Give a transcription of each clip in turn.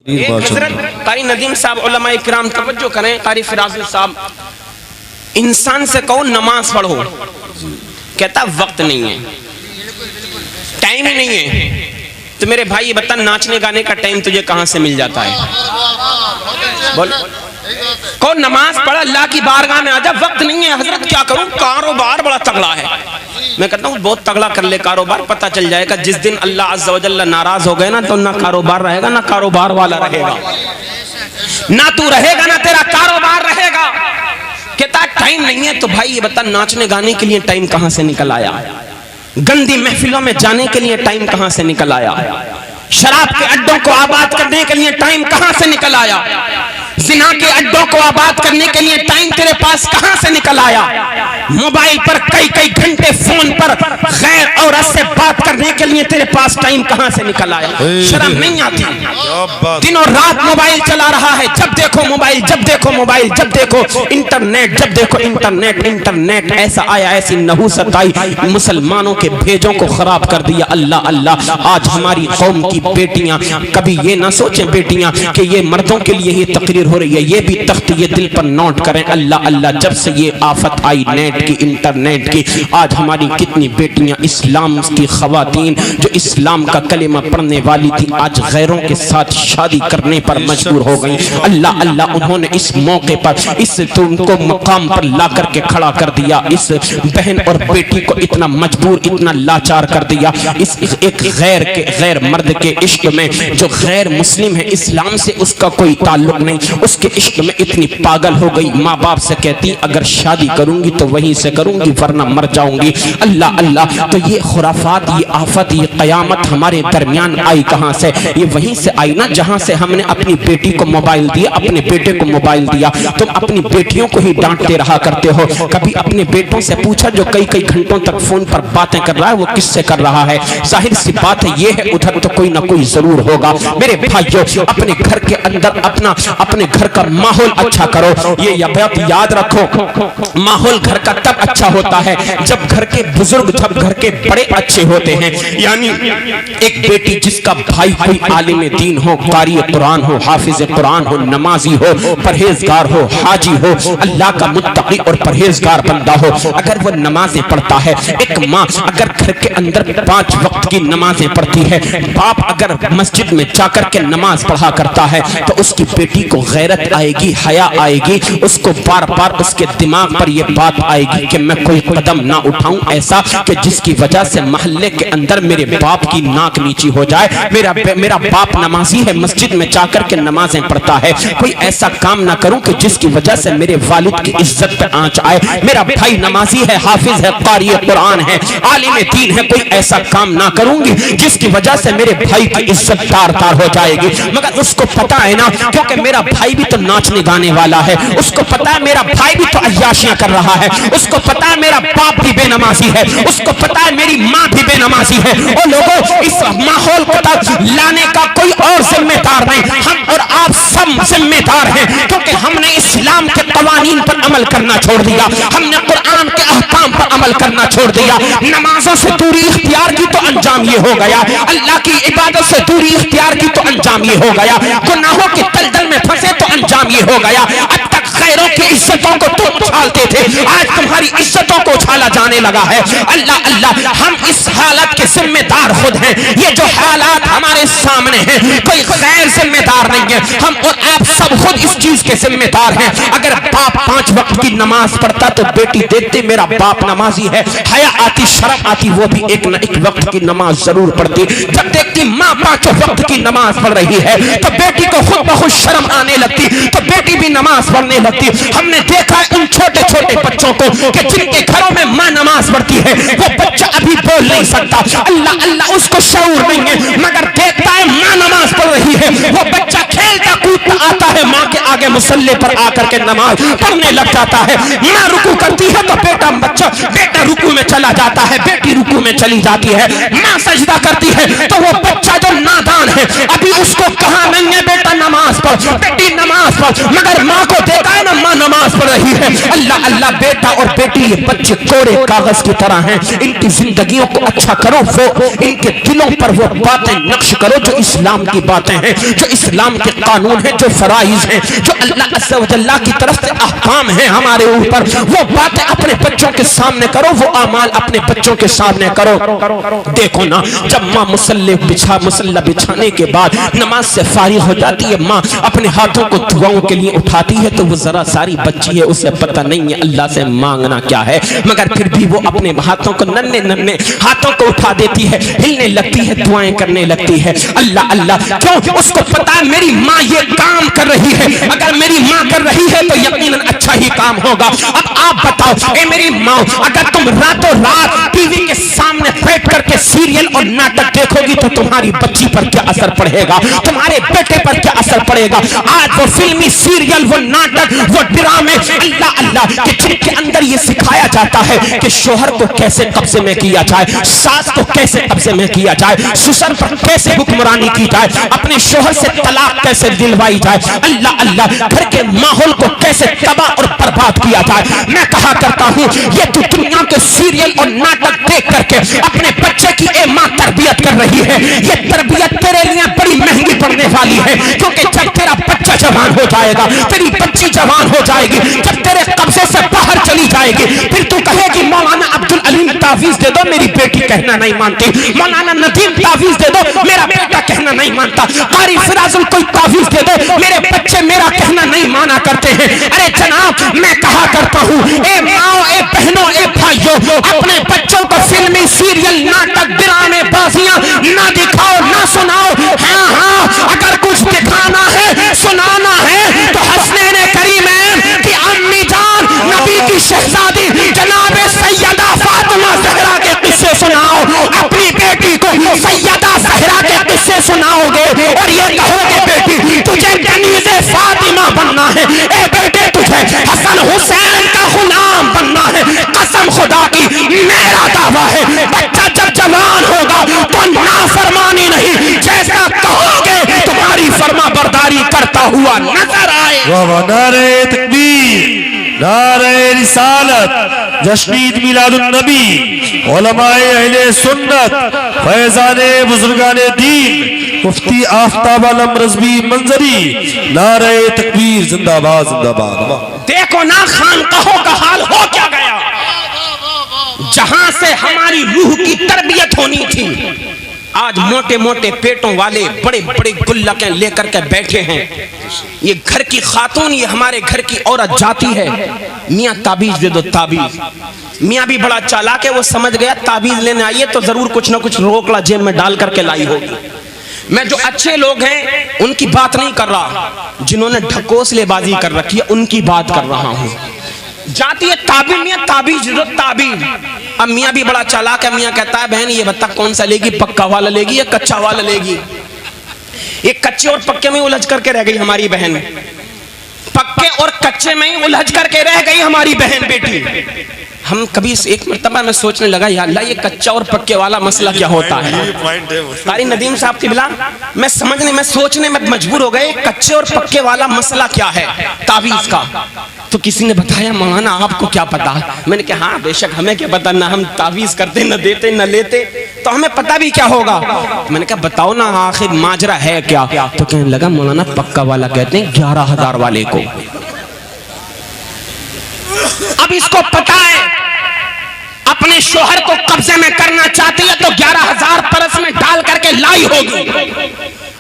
एक हजरत कारी नदीम साहब उलमा इकराम तवज्जो करें, कारी फिराजुल साहब, इंसान से कहो नमाज पढ़ो, कहता वक्त नहीं है, टाइम ही नहीं है। तो मेरे भाई ये बता, नाचने गाने का टाइम तुझे कहां से मिल जाता है? बोल, कौन नमाज पढ़, अल्लाह की बारगाह में आजा, वक्त नहीं है। हजरत क्या करूं, कारोबार बड़ा तगड़ा है। मैं कहता हूं बहुत तगड़ा कर ले कारोबार, पता चल जाएगा जिस दिन अल्लाह अज़्ज़ा व जल्ला नाराज हो गए ना, तो ना कारोबार रहेगा ना कारोबार वाला रहेगा, ना तू रहेगा ना तेरा कारोबार रहेगा। कहता टाइम नहीं है। तो भाई ये बता, नाचने गाने के लिए टाइम कहां से निकल आया? गंदी महफिलों में जाने के लिए टाइम कहां से निकल आया? शराब के अड्डों को आबाद करने के लिए टाइम कहां से निकल आया? जिना के अड्डों को आबाद करने के लिए टाइम तेरे पास कहां से निकल आया? मोबाइल पर कई कई घंटे फोन पर गैर औरत से बात करने के लिए तेरे पास टाइम कहां से निकल आया? शर्म नहीं आती? दिनों रात मोबाइल चला रहा है, जब देखो मोबाइल, जब देखो मोबाइल, जब देखो इंटरनेट, जब देखो इंटरनेट। इंटरनेट ऐसा आया, ऐसी नहुसत आई, मुसलमानों के भेजों को खराब कर दिया। अल्लाह अल्लाह, आज हमारी कौम की बेटियां, कभी ये ना सोचें बेटियां कि ये मर्दों के लिए ही तकरीर हो रही है, ये भी तख्त ये दिल पर नोट करें। अल्लाह अल्लाह, जब से ये आफत आई नेट की, इंटरनेट की, आज हमारी कितनी बेटियां इस्लाम की खवातीन जो इस्लाम का कलेमा पढ़ने वाली थी, आज गैरों के साथ शादी करने पर मजबूर हो गई। अल्लाह अल्लाह, उन्होंने इस मौके पर इस तुमको मकाम पर ला करके खड़ा कर दिया। इस बहन और बेटी को इतना मजबूर, इतना लाचार कर दिया। इस एक गैर के, गैर मर्द के इश्क में, जो गैर मुस्लिम है, इस्लाम से उसका कोई ताल्लुक नहीं, उसके इश्क में इतनी पागल हो गई। माँ बाप से कहती अगर शादी करूंगी तो वहीं से करूंगी वरना मर जाऊंगी। अल्लाह अल्लाह, तो ये खुराफात, ये आफत, ये कयामत हमारे दरमियान आई कहां से? ये वहीं से आई ना जहां से हमने अपनी बेटी को मोबाइल दिया, अपने बेटे को मोबाइल दिया। तुम अपनी बेटियों को ही डांटते रहा करते हो, कभी अपने बेटों से पूछा जो कई कई घंटों तक फोन पर बातें कर रहा है वो किससे कर रहा है? जाहिर सी बात है ये है, उधर तो कोई ना कोई जरूर होगा। मेरे भाइयों, अपने घर के अंदर अपने घर का माहौल अच्छा करो। ये बात याद रखो, माहौल घर का तब अच्छा होता है जब घर के बुजुर्ग, जब घर के बड़े अच्छे होते हैं। यानी एक बेटी जिसका भाई कोई आलिम दीन हो, कारी कुरान हो, हाफिज कुरान हो, नमाजी हो, परहेजगार हो, हाजी हो, अल्लाह का मुत्तकी और परहेजगार बंदा हो, अगर वो नमाजें पढ़ता है। एक माँ अगर घर के अंदर 5 वक्त की नमाजें पढ़ती है, बाप अगर मस्जिद में जाकर के नमाज पढ़ा करता है, तो उसकी बेटी को गैरत आएगी, हया आएगी, उसको बार बार उसके दिमाग पर यह बात आएगी कि मैं कोई कदम ना उठाऊं ऐसा कि जिसकी वजह से मोहल्ले के अंदर मेरे बाप की नाक नीची हो जाए। मेरा बाप नमाजी है, मस्जिद में जाकर के नमाजें पढ़ता है, कोई ऐसा काम ना करूं कि जिसकी वजह से मेरे वालिद की इज्जत पे आंच आए। मेरा भाई नमाजी है, हाफिज है, कारी कुरान है, आलिम दीन है, कोई ऐसा काम ना करूंगी जिसकी वजह से मेरे भाई की इज्जत तार तार हो जाएगी। मगर उसको पता है ना, क्योंकि मेरा भाई भी तो नाचने गाने वाला है, उसको पता है मेरा भाई भी तो अय्याशियां कर रहा है, उसको पता है मेरा बाप भी बेनमाजी है, उसको पता है मेरी माँ भी बेनमाजी है। और लोगों, इस माहौल को लाने का कोई और जिम्मेदार नहीं, हम और आप सब जिम्मेदार हैं, क्योंकि हमने इस्लाम के कवानीन पर अमल करना छोड़ दिया, हमने कुरान के अहकाम पर अमल करना छोड़ दिया। नमाजों से दूरी इख्तियार की तो अंजाम ये हो गया, अल्लाह की इबादत से दूरी इख्तियार की तो अंजाम ये हो गया, गुनाहों के दलदल में फंसे तो अंजाम ये हो गया। अब तक गैरों की इज्जतों को तुम उछालते थे, आज तुम्हारी इज्जतों को उछाला जाने लगा है। अल्लाह अल्लाह, हम इस हालत के जिम्मेदार खुद हैं। ये जो हालात हमारे सामने हैं, कोई गैर जिम्मेदार नहीं है, हम और आप सब खुद इस चीज के जिम्मेदार हैं। अगर बाप 5 वक्त की नमाज पढ़ता तो बेटी देखते मेरा बाप नमाजी है, हया आती, शर्म आती, वो भी एक न एक वक्त की नमाज जरूर पढ़ती। जब देखती माँ 5 वक्त की नमाज पढ़ रही है तो बेटी को खुद ब खुद शर्म आने लगती, तो बेटी भी नमाज पढ़ने लगती। हमने देखा है उन छोटे छोटे बच्चों को कि जिनके घरों में माँ नमाज पढ़ती है, वो बच्चा अभी बोल नहीं सकता, अल्लाह अल्लाह, उसको शऊर नहीं है, मगर देखता है माँ नमाज पढ़ रही है, वो बच्चा खेलता कूदता आता है माँ के आगे मुसल्ले पर आकर के नमाज पढ़ने लग जाता है। माँ रुकू करती है तो बेटा रुकू में चला जाता है, बेटी रुकू में चली जाती है। माँ सजदा करती है तो वो बच्चा जो नादान है, अभी उसको कहा नहीं है बेटा नमाज पढ़, पढ़, बेटी नमाज पढ़, मगर माँ को देखा है ना, माँ नमाज पढ़ रही है। अल्लाह अल्लाह, बेटा और बेटी ये बच्चे कोरे कागज की तरह हैं, इनकी जिंदगियों को अच्छा करो, वो इनके दिलों पर वो बातें नक्श करो जो इस्लाम की बातें हैं, जो इस्लाम के कानून हैं, जो फराइज हैं, जो अल्लाह अज़्ज़ व जल्ला की तरफ से अहकाम है हमारे ऊपर, वो बातें अपने बच्चों के सामने करो, वो अमाल अपने बच्चों के सामने करो। देखो ना, जब माँ मुसल्ला बिछाने के बाद नमाज से फारिग हो जाती है, माँ अपने हाथों को दुआओं के लिए उठाती है, तो वो जरा सारी बच्ची है, उसे पता नहीं है अल्लाह से मांगना क्या है, मगर फिर भी वो अपने हाथों को नन्हे नन्हे हाथों को उठा देती है, हिलने लगती है, दुआएं करने लगती है। अल्लाह अल्लाह, क्यों? उसको पता है मेरी माँ ये काम कर रही है, अगर मेरी माँ कर रही है तो यकीनन अच्छा ही काम होगा। अब आप बताओ, ए मेरी माँ, अगर तुम रातों रात टीवी के सामने बैठ करके सीरियल और नाटक देखोगी तो तुम्हारी बच्ची पर क्या असर पड़ेगा, तुम्हारे बेटे पर क्या असर पड़ेगा। आज वो फिल्मी सीरियल, वो नाटक, वो ड्रामे, अल्लाह अल्लाह, कि जिनके अंदर ये सिखाया जाता है कि शोहर को कैसे कब्जे में किया जाए, सास को कैसे कब्जे में किया जाए, ससुर पर कैसे हुक्मरानी की जाए, अपने शोहर से तलाक कैसे दिलवाई जाए, अल्लाह अल्लाह, घर के माहौल को कैसे तबाह और बर्बाद किया जाए। मैं कहा करता हूँ, ये तो दुनिया के सीरियल और नाटक देख करके अपने बच्चे की ए माँ तरबियत कर रही है, ये तरबियत तेरे लिए बड़ी महंगी पड़ने वाली है, क्योंकि जब तेरा बच्चा जवान हो जाएगा, तेरी बच्ची जवान हो जाएगी, जब तेरे कब्जे से बाहर चली जाएगी, फिर तू कहेगी मौलाना अब्दुल अलीम तावीज दे दो, मेरी बेटी कहना नहीं मानती, मौलाना नदीम तावीज दे दो, मेरा बेटा कहना नहीं मानता, कारी फिराजुल कोई तावीज दे दो, मेरे बच्चे मेरा कहना नहीं माना करते हैं। अरे जनाब, मैं कहा करता हूँ, ए माओ, ए बहनों, ए भाइयों, अपने बच्चों को फिल्मी सीरियल नाटक ड्रामे बाजियां ना दिखाओ, ना सुनाओ। हाँ हाँ, अगर कुछ दिखाना है, सुनाना है, तो हसनैन करीमैन की अम्मी जान, नबी की शहजादी जनाब सैयदा फातिमा ज़हरा के किस्से सुनाओ, अपनी बेटी को सैयदा ज़हरा के किस्से सुनाओगे और ये कहोगे बेटी तुझे कनीज़े फातिमा बनना है, ए बेटे तुझे हसन हुसैन का गुलाम बनना है। कसम खुदा की मेरा दावा है, बच्चा जब जवान होगा तो नाफरमानी नहीं, जैसा कहोगे तुम्हारी फरमा बरदारी करता हुआ नजर आए। नारे तकबीर, नारे रिसालत, जश्न ईद मिलादुन नबी, उलमाए अहले सुन्नत, फैज़ाने बुजुर्गाने दीन, मुफ्ती आफ्ताब आलम रज़वी मंजरी, नारे तकबीर, जिंदाबाद जिंदाबाद। देखो ना, खानकाहों का हाल हो क्या गया, जहां से हमारी रूह की तरबियत होनी थी, आज मोटे मोटे पेटों वाले बड़े बड़े गुल्लकें लेकर के बैठे हैं। ये घर की खातून, ये हमारे घर की औरत जाती है, मियाँ ताबीज दे दो, ताबीज। मियाँ भी बड़ा चालाक है, वो समझ गया ताबीज लेने आई है तो जरूर कुछ ना कुछ रोकड़ा जेब में डाल करके लाई होगी। मैं जो अच्छे लोग हैं उनकी बात नहीं कर रहा, जिन्होंने ढकोसलेबाजी कर रखी है उनकी बात कर रहा हूँ। जाती है ताबीज, मियाँ ताबीज दो, ताबीज। अब मियाँ भी बड़ा चालाक है, मियाँ कहता है बहन ये बता कौन सा लेगी, पक्का वाला लेगी या कच्चा वाला लेगी। एक कच्चे और पक्के में उलझ करके रह गई हमारी बहन, पक्के और कच्चे में ही उलझ करके रह गई हमारी बहन बेटी। हम कभी एक मरतबा मैं सोचने लगा, या अल्लाह ये कच्चा और पक्के वाला मसला क्या होता है। कारी नदीम साहब की बिला मैं समझने में सोचने में मजबूर हो गए, कच्चे और पक्के वाला मसला क्या है ताबीज का। तो किसी ने बताया मौलाना आपको क्या पता। मैंने कहा हाँ बेशक हमें क्या पता, ना हम ताबीज करते न देते न लेते, तो हमें पता भी क्या होगा। मैंने कहा बताओ ना आखिर माजरा है क्या। तो कहने लगा मौलाना पक्का वाला कहते हैं 11,000 वाले को। अब इसको पता है अपने शोहर को कब्जे में करना चाहती है तो 11,000 परस में डाल करके लाई होगी,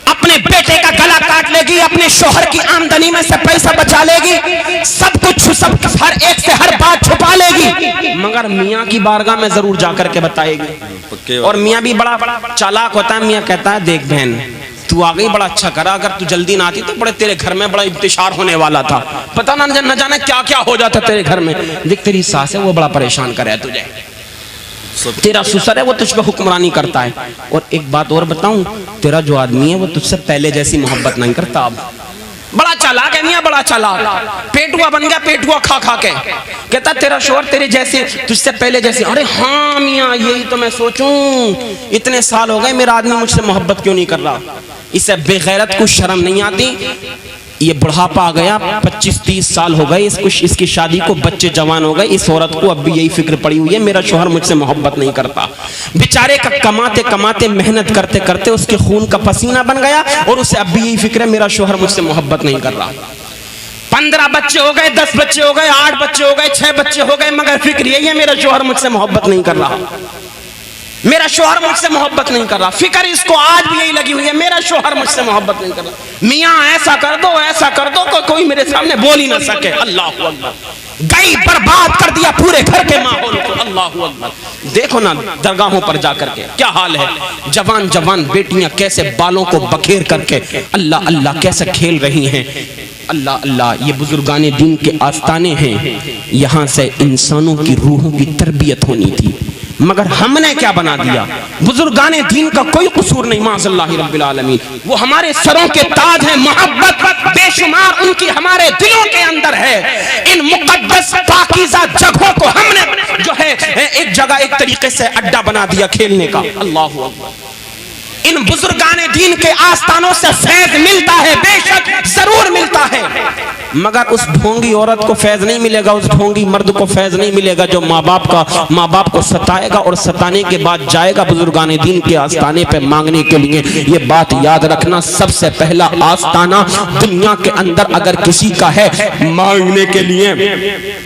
अपने बेटे का गला काट लेगी, अपने शोहर की आमदनी में से पैसा बचा लेगी, सब कुछ सब हर एक से हर बात छुपा लेगी, मगर मियाँ की बारगाह में जरूर जाकर के बताएगी। और मियाँ भी बड़ा चालाक होता है। मियाँ कहता है देख बहन तू आ गई, बड़ा अच्छा करा, अगर तू जल्दी ना आती तो बड़े तेरे घर में बड़ा इंतशार होने वाला था, पता ना न जाने क्या क्या हो जाता तेरे घर में। देख तेरी सास है वो बड़ा परेशान करे तुझे, तेरा ससुर है वो तुझ पे हुक्मरानी करता है, और एक बात और बताऊं, तेरा जो आदमी है वो तुझसे पहले जैसी मोहब्बत नहीं करता। अब बड़ा चालाक है मियाँ, बड़ा चालाक, पेटुआ बन गया, पेटुआ खा खा के। कहता तेरा शोहर तेरे जैसे, तुझसे पहले जैसे। अरे हाँ मियाँ यही तो मैं सोचूं, इतने साल हो गए मेरा आदमी मुझसे मोहब्बत क्यों नहीं कर रहा। इसे बेगैरत को शर्म नहीं आती। ये बुढ़ापा आ गया, 25-30 साल हो गए इसकी शादी को, बच्चे जवान हो गए, इस औरत को अब भी यही फिक्र पड़ी हुई है मेरा शोहर मुझसे मोहब्बत नहीं करता। बेचारे का कमाते कमाते मेहनत करते करते उसके खून का पसीना बन गया और उसे अब भी यही फिक्र है मेरा शोहर मुझसे मोहब्बत नहीं कर रहा। 15 बच्चे हो गए, 10 बच्चे हो गए, 8 बच्चे हो गए, 6 बच्चे हो गए, मगर फिक्र यही है मेरा शोहर मुझसे मोहब्बत नहीं कर रहा, मेरा शोहर मुझसे मोहब्बत नहीं कर रहा। फिक्र इसको आज भी यही लगी हुई है मेरा शोहर मुझसे मोहब्बत नहीं कर रहा। मियाँ ऐसा कर दो, ऐसा कर दो, कोई मेरे सामने बोल ही ना सके। अल्लाह अकबर, गई बर्बाद कर दिया पूरे घर के माहौल को। अल्लाह अकबर, देखो ना दरगाहों पर जाकर के क्या हाल है। जवान जवान बेटियां कैसे बालों को बखेर करके अल्लाह अल्लाह कैसे खेल रही हैं। अल्लाह अल्लाह, ये बुजुर्गाने दीन के आस्ताने हैं, यहाँ से इंसानों की रूहों की तरबियत होनी थी, मगर हमने क्या बना दिया। बुजुर्गाने दीन का कोई कसूर नहीं, माज़ल्लाहि रब्बिल आलमीन, वो हमारे सरों के ताज हैं। मोहब्बत बेशुमार उनकी हमारे दिलों के अंदर है। इन मुकद्दस पाकीज़ा जगहों को हमने जो है एक जगह एक तरीके से अड्डा बना दिया खेलने का। अल्लाह अकबर, इन बुजुर्गाने दीन के आस्थानों से फैज मिलता है, बेशक जरूर मिलता है, मगर उस ढोंगी औरत को फैज नहीं मिलेगा, उस ढोंगी मर्द को फैज नहीं मिलेगा जो माँ बाप को सताएगा और सताने के बाद जाएगा बुजुर्गाने दीन के आस्थाने पे मांगने के लिए। ये बात याद रखना, सबसे पहला आस्थाना दुनिया के अंदर अगर किसी का है मांगने के लिए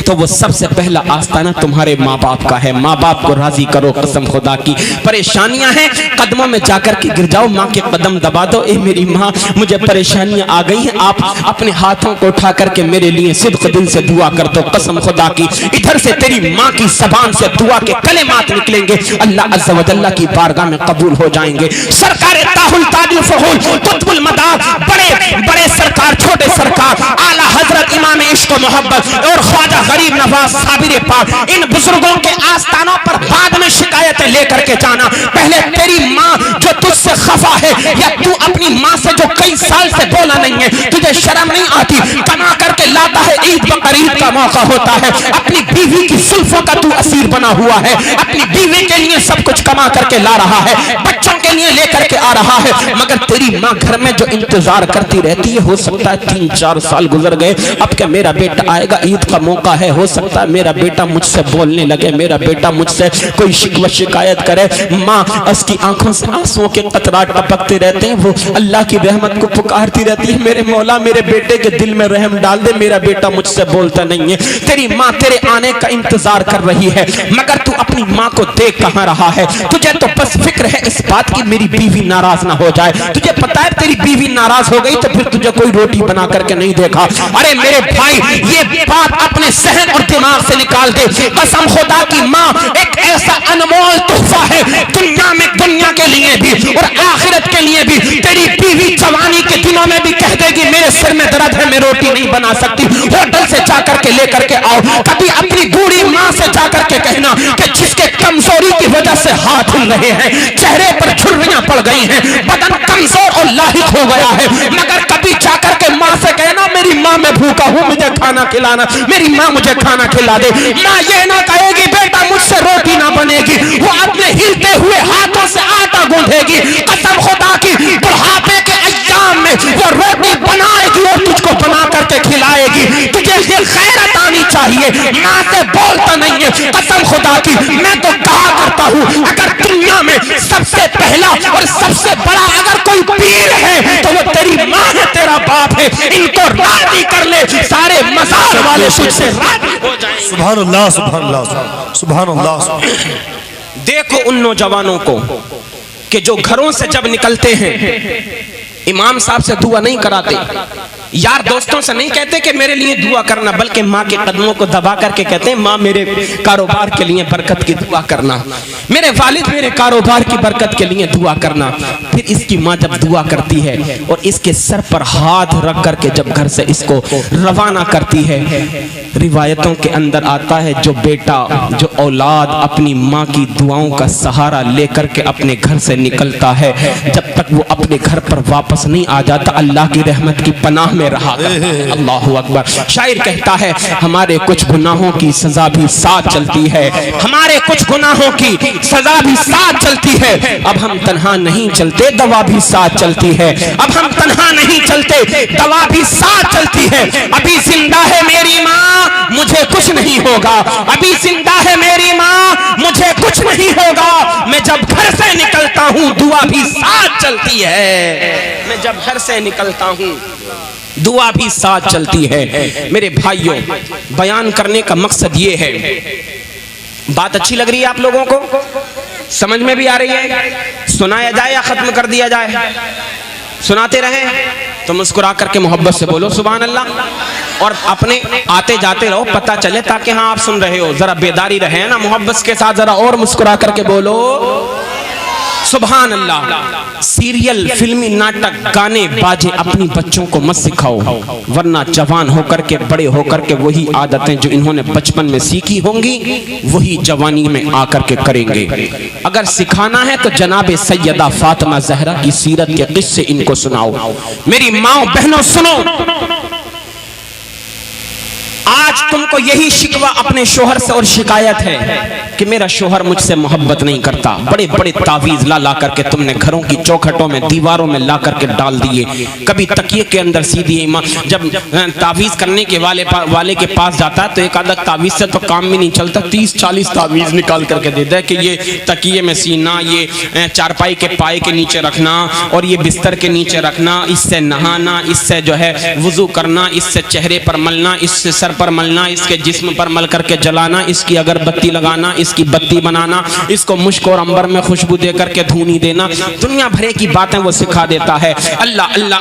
तो वो सबसे पहला आस्थाना तुम्हारे माँ बाप का है। माँ बाप को राजी करो, कसम खुदा की। परेशानियां हैं, कदमों में जाकर के गिर जाओ, माँ के कदम दबा दो, ए मेरी माँ मुझे परेशानियां आ गई हैं, आप अपने हाथों को उठा करके मेरे लिए सिद्क दिल से दुआ कर दो, कसम खुदा की। इधर से तेरी माँ की ज़बान से दुआ के कलेमात निकलेंगे, अल्लाह अज़्ज़ा व जल्ला की बारगाह में कबूल हो जाएंगे। सरकार ताहुल ताजुल फहुल कुतुबुल मदार, बड़े बड़े सरकार, छोटे सरकार, आला हजरत इमाम इश्क व मोहब्बत और ख्वाजा गरीब नवाज साबिर पाक, इन बुजुर्गों के आस्थानों पर बाद में शिकायतें लेकर के जाना। पहले तेरी माँ जो तुझसे खफा है, या तू अपनी माँ से जो कई साल से बोला नहीं है, तुझे शर्म नहीं आती, कमा करके लाता है, ईद बकरीद का मौका होता है, अपनी बीवी की जुल्फों का तू असीर बना हुआ है, अपनी बीवी के लिए सब कुछ कमा करके ला रहा है, बच्चों के लिए लेकर के आ रहा है, मगर तेरी माँ घर में जो इंतजार करती रहती है, हो सकता है 3-4 साल गुजर गए, अब क्या मेरा बेटा आएगा, ईद का मौका है, हो सकता है मेरा बेटा मुझसे बोलने लगे, मेरा बेटा मुझसे कोई शिकवा शिकायत करे। माँ उसकी आंखों से आंसुओं के कतराट टपकते रहते हैं, वो अल्लाह की रहमत को पुकारती रहती है, मेरे मौला मेरे बेटे के दिल में रहम डाल दे, मेरा बेटा मुझसे बोलता नहीं है। तेरी माँ तेरे आने का इंतजार कर रही है, मगर तू अपनी माँ को देख कहाँ रहा है। तुझे तो बस फिक्र है इस बात की मेरी बीवी नाराज ना हो जाए। तुझे पता है तेरी बीवी नाराज हो गई तो फिर तुझे कोई रोटी बना करके नहीं देखा। अरे मेरे भाई, ये बात अपने सहन और दिमाग से निकाल दे। कसम खुदा की, माँ एक ऐसा अनमोल तोहफा है दुनिया में, दुनिया के लिए भी और आखिरत के लिए भी। तेरी बीवी जवानी के दिनों में भी कह देगी मेरे सिर में दर्द है, मैं रोटी नहीं बना सकती, होटल से जाकर के लेकर के आओ। कभी अपनी बूढ़ी माँ से जाकर के कहना कि जिसके कमजोरी की वजह से हाथ हिल रहे हैं, चेहरे पर झुर्रियां पड़ गई हैं, बदन कमजोर और लाहिक हो गया है, मगर कभी जाकर के माँ से कहना मेरी माँ मैं भूखा हूँ, मुझे खाना खिलाना, मेरी माँ मुझे खाना खिला दे। माँ ये ना कहेगी बेटा मुझसे रोटी ना बनेगी, वो अपने हिलते हुए हाथों से आटा गूंथेगी। कसम खुदा की, बुढ़ापे के अय्याम में वो रोटी बनाएगी और तुझको बना करके खिलाएगी। तुझे ये गैरत आनी चाहिए, माँ से बोलता नहीं है। कसम खुदा की, मैं तो कहा करता हूँ अगर दुनिया में सबसे पहला और सबसे बड़ा अगर कोई पीर है तो वो तेरी माँ है, तेरा बाप है। इनको राजी कर ले, सारे मज़ार वाले तुझसे राजी हो जाएंगे। सुभान अल्लाह, सुभान अल्लाह, सुभान अल्लाह। देखो उन नौजवानों को कि जो घरों से जब निकलते हैं इमाम साहब से दुआ नहीं कराते, यार दोस्तों से नहीं कहते कि मेरे लिए दुआ करना, बल्कि माँ के कदमों को दबा करके कहते हैं माँ मेरे कारोबार के लिए बरकत की दुआ करना, मेरे वालिद मेरे कारोबार की बरकत के लिए दुआ करना। फिर इसकी माँ जब दुआ करती है और इसके सर पर हाथ रख करके जब घर से इसको रवाना करती है, रिवायतों के अंदर आता है जो बेटा, जो औलाद अपनी माँ की दुआओं का सहारा लेकर के अपने घर से निकलता है, जब तक वो अपने घर पर वापस नहीं आ जाता, अल्लाह की रहमत की पनाह में रहा करता है। अल्लाहु अकबर। शायर कहता है हमारे कुछ गुनाहों की सजा भी साथ चलती है, हमारे कुछ गुनाहों की सजा भी साथ चलती है। अब हम तन्हा नहीं चलते, दवा भी साथ चलती है। अब हम तन्हा नहीं चलते, दवा भी साथ चलती है। अभी जिंदा है मेरी माँ, मुझे कुछ नहीं होगा। अभी जिंदा है मेरी माँ, मुझे कुछ नहीं होगा। मैं जब घर से निकलता हूँ दुआ भी साथ चलती है। मैं जब घर से निकलता हूँ दुआ भी साथ चलती है। मेरे भाइयों, बयान करने का मकसद ये है, बात अच्छी लग रही है आप लोगों को, समझ में भी आ रही है? सुनाया जाए या खत्म कर दिया जाए? सुनाते रहे तो मुस्कुरा करके मोहब्बत से बोलो सुभान अल्लाह, और अपने आते जाते रहो, पता चले ताकि हाँ आप सुन रहे हो, जरा बेदारी रहे ना, मोहब्बत के साथ जरा और मुस्कुरा करके बोलो सुभान अल्लाह। सीरियल, फिल्मी नाटक, गाने बाजे अपनी बच्चों को मत सिखाओ, वरना जवान होकर के, बड़े होकर के वही आदतें जो इन्होंने बचपन में सीखी होंगी वही जवानी में आकर के करेंगे। अगर सिखाना है तो जनाब सैयदा फातिमा ज़हरा की सीरत के किस्से इनको सुनाओ। मेरी माओ बहनों सुनो, आज तुमको यही शिकवा अपने शोहर से और शिकायत है कि मेरा शोहर मुझसे मोहब्बत नहीं करता। बड़े बड़े तावीज ला ला करके तुमने घरों की चौखटों में, दीवारों में ला करके डाल दिए। कभी तकिए के अंदर सी दिए। जब तावीज करने के वाले के पास जाता है तो एक आधा तावीज से तो काम भी नहीं चलता, 30-40 तावीज निकाल करके देता है कि ये तकिए में सीना, ये चारपाई के पाए के नीचे रखना, और ये बिस्तर के नीचे रखना, इससे नहाना, इससे जो है वुजू करना, इससे चेहरे पर मलना, इससे सर पर मलना, इसके जिस्म पर मल करके जलाना, इसकी अगरबत्ती लगाना, इसकी बत्ती बनाना, इसको मुश्क और अंबर में खुशबू दे करके धूनी देना। दुनिया भरे की बातें वो सिखा देता है। अल्लाह अल्लाह,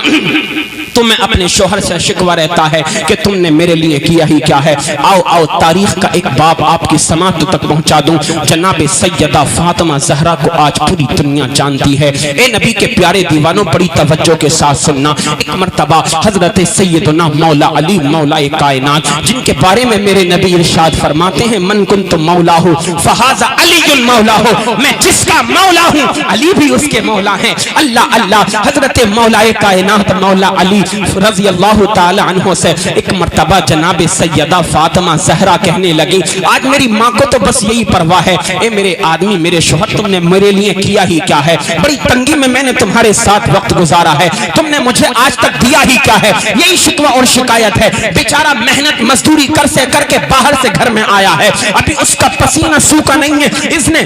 तुम्हें अपने शोहर से शिकवा रहता है कि तुमने मेरे लिए किया ही क्या है। आओ आओ, तारीख का एक बाब आपकी समात तक पहुंचा दूं। जनाब सैयदा फातिमा ज़हरा को आज पूरी दुनिया जानती है। ए नबी के प्यारे दीवानों, बड़ी तवज्जो के साथ सुनना। एक मर्तबा हजरत सैयदना मौला अली मौला कायनात, जिनके बारे में मेरे नबी इरशाद फरमाते हैं, मन कुन्तु मौला हो फहाजा अली मौला हो, मैं जिसका मौला हूँ अली भी उसके मौला हैं। अल्लाह अल्लाह, हजरत मौला कायनात मौला अली रज़ी अल्लाह ताला अन्हो से एक मर्तबा जनाब सैयदा फातिमा ज़हरा कहने लगी, आज मेरी माँ को तो बस यही परवाह है, ए मेरे आदमी, मेरे शोहर, तुमने मेरे लिए किया ही क्या है? बड़ी तंगी में मैंने तुम्हारे साथ वक्त गुजारा है, तुमने मुझे आज तक दिया ही क्या है? यही शिकवा और शिकायत है। बेचारा मेहनत मजदूरी कर से करके बाहर से घर में आया है, अभी उसका पसीना सूखा नहीं है, इसने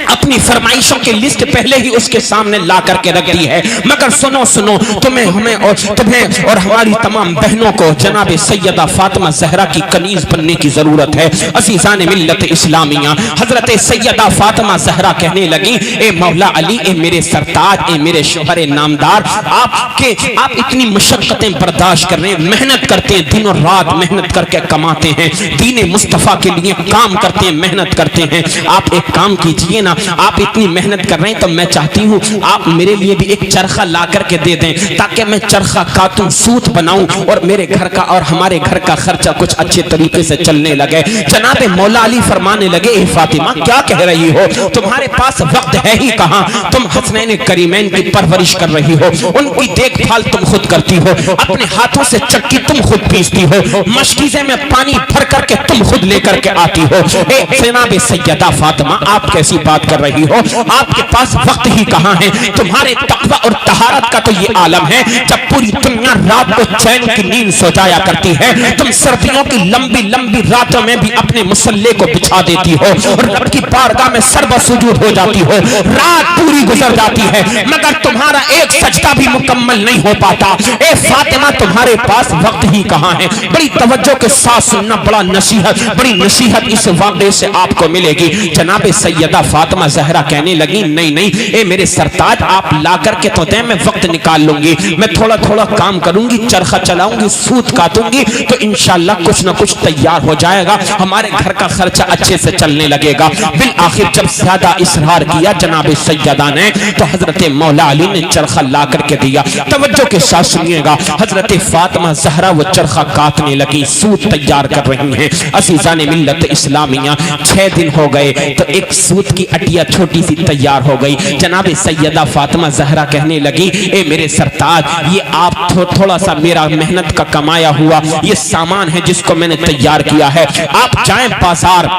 अपनी फरमाइशों की लिस्ट पहले ही उसके सामने ला करके रख दी है। मगर सुनो सुनो, तुम्हें, हमें और तुम्हें और हमारी तमाम बहनों को जनाब सैयदा फातिमा ज़हरा की कनीज बनने की जरूरत है। अज़ीज़ान मिल्लत इस्लामिया, हजरत सैयदा फातिमा ज़हरा कहने लगी, ए मौला अली, ए मेरे सरताज, ए मेरे शोहर नामदार, आप इतनी मशक्कतें बर्दाश्त कर रहे हैं, मेहनत करते हैं, दिन और रात मेहनत करके कमाते हैं, दीन मुस्तफ़ा के लिए काम करते हैं, मेहनत करते हैं। आप एक काम कीजिए ना, आप इतनी मेहनत कर रहे हैं तो मैं चाहती हूँ आप मेरे लिए भी एक चरखा ला करके दे दें, ताकि मैं चरखा काटूं, सूत बनाऊं और मेरे घर का और हमारे घर का खर्चा कुछ अच्छे तरीके से चलने लगे। जनाब मौला अली फरमाने लगे, ए फातिमा, क्या कह रही हो? तुम्हारे पास वक्त है ही कहां? तुम हसनैन करीमैन की परवरिश कर रही हो, उनकी देखभाल तुम खुद करती हो, अपने हाथों से चक्की तुम खुद पीसती हो, मशकीज़े में पानी भर करके तुम खुद लेकर के आती हो। ए जनाब सैयदा फातिमा, आप कैसी बात कर रही हो? आपके पास वक्त ही कहां है? तुम्हारे तक़वा और तहारत का तो ये आलम है, जब पूरी दुनिया रात को चैन की नींद सो जाया करती है, तुम सर्दियों की लंबी लंबी रातों में भी अपने मुसल्ले को बिछा देती हो और रब की बारगाह में सर्वसुजूद हो जाती हो, रात पूरी गुजर जाती है, मगर तुम्हारा एक सजदा भी मुकम्मल नहीं हो पाता। ए फातिमा, तुम्हारे पास वक्त ही कहां है? बड़ी तवज्जो के साथ सुनना, बड़ी नसीहत इस वाक़े से आपको मिलेगी। जनाब सैयदा फातिमा ज़हरा कहने लगी, नहीं नहीं, ए मेरे सरताज, आप ला करके तो दें, मैं वक्त निकाल लूंगी, मैं थोड़ा थोड़ा काम करूंगी, चरखा चलाऊंगी, सूत काटूंगी, तो इंशाअल्लाह कुछ ना कुछ तैयार हो जाएगा, हमारे घर का खर्चा अच्छे से चलने लगेगा। बिल आखिर जब ज्यादा इसरार किया जनाब सैयदा ने, तो हजरत मौला अली ने चरखा ला करके दिया। तवज्जो के साथ सुनिएगा, हजरत फातिमा ज़हरा वो चरखा काटने लगी, सूत तैयार कर रही हैं। अज़ीज़ान मिल्लत इस्लामिया 6 दिन हो गए तो एक सूत की अटिया छोटी सी तैयार हो गई। जनाब सैयदा फातिमा ज़हरा कहने लगी, ए मेरे सरताज, ये आप थोड़ा सा मेरा मेहनत का कमाया हुआ ये सामान है जिसको मैंने तैयार किया है, आप जाएं बाजार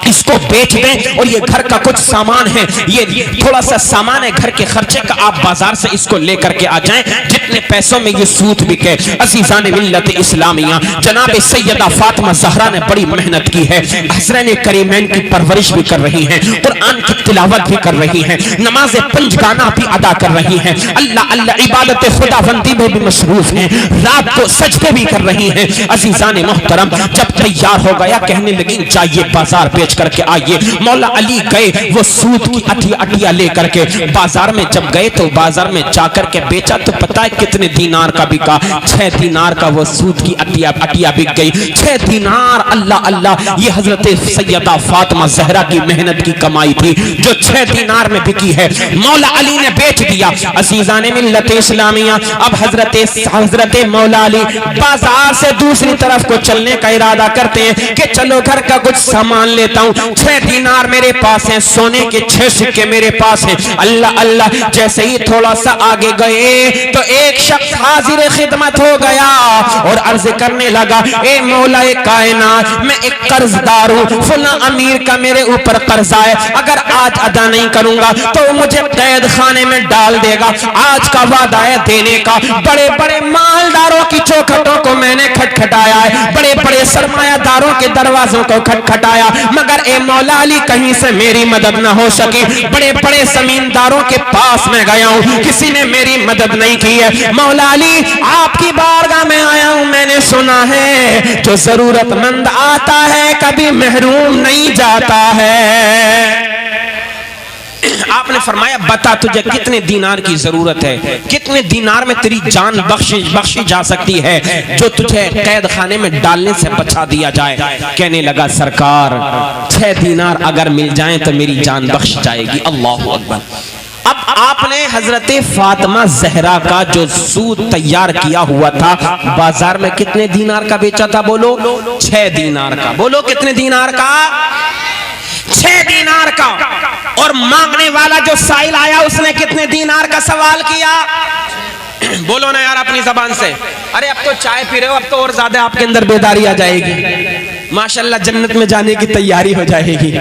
इसको बेच दें, और ये घर का कुछ सामान है, ये थोड़ा सा सामान है घर के खर्चे का, आप बाजार से इसको लेकर के आ जाएं, जितने पैसों में ये सूत बिके। अज़ीज़ान मिल्लत इस्लामिया, जनाब सैयदा फातिमा ज़हरा ने बड़ी मेहनत की है, हसरैन करीमैन की परवरिश भी कर रही हैं, कुरान की तिलावत भी कर रही हैं, नमाज पंजगाना भी अदा कर रही हैं, अल्लाह अल्लाह इबादत खुदाबंदी में भी मशरूफ हैं, रात को सजदे भी कर रही हैं। अज़ीज़ान मोहतरम, जब तैयार हो गया कहने लगी जाइए बाजार बेच करके आइए। मौला अली गए, वो सूत की अटिया लेकर के बाजार में जब गए तो बाजार में जाकर के बेचा तो पता है कितने दीनार का बिका? 6 दीनार का वो सूत की अटिया बिक गई। 6 दीनार, अल्लाह अल्लाह, ये हजरत सैयदा फातिमा ज़हरा की मेहनत की कमाई थी जो 6 दीनार में बिकी है, मौला अली ने बेच दिया। अज़ीज़ान मिल्लत इस्लामिया, अब हजरत मौला अली बाजार से दूसरी तरफ को चलने का इरादा करते हैं कि चलो घर का कुछ सामान लेता हूँ, 6 दीनार मेरे पास हैं, सोने के 6 सिक्के मेरे पास हैं। अल्लाह अल्लाह, जैसे ही थोड़ा सा आगे गए तो एक शख्स हाजिर खिदमत हो गया और अर्ज करने लगा, ए मौला कायनात, मैं एक कर्जदार हूँ, फला अमीर का मेरे ऊपर कर्जा है, अगर आज अदा नहीं करूंगा तो मुझे कैद खाने में डाल देगा, आज का वादा है देने का। बड़े बड़े मालदारों की चौखटों को मैंने खटखटाया है, बड़े बड़े सरमायादारों के दरवाजों को खटखटाया, मगर ए मौला अली कहीं से मेरी मदद न हो सकी। बड़े बड़े जमींदारों के पास में गया हूँ, किसी ने मेरी मदद नहीं की है। मौला अली आपकी बारगाह में आया हूँ, मैंने सुना है जो जरूरतमंद आता है कभी महरूम नहीं जाता है। आपने फरमाया बता तुझे कितने दीनार की जरूरत है, कितने दीनार में तेरी जान बख्शी जा सकती है जो तुझे कैद खाने में डालने से बचा दिया जाए। कहने लगा सरकार 6 दीनार अगर मिल जाए तो मेरी जान बख्श जाएगी। अल्लाहु अकबर। अब आपने हजरत फातिमा ज़हरा का जो सूत तैयार किया हुआ था बाजार में कितने दीनार का बेचा था? बोलो 6 दीनार का। बोलो कितने दीनार का? 6 दीनार का। और मांगने वाला जो साइल आया उसने कितने दीनार का सवाल किया? बोलो ना यार अपनी जबान से। अरे अब तो चाय पी रहे हो, अब तो और ज्यादा आपके अंदर बेदारी आ जाएगी, माशाल्लाह जन्नत में जाने की तैयारी हो जाएगी।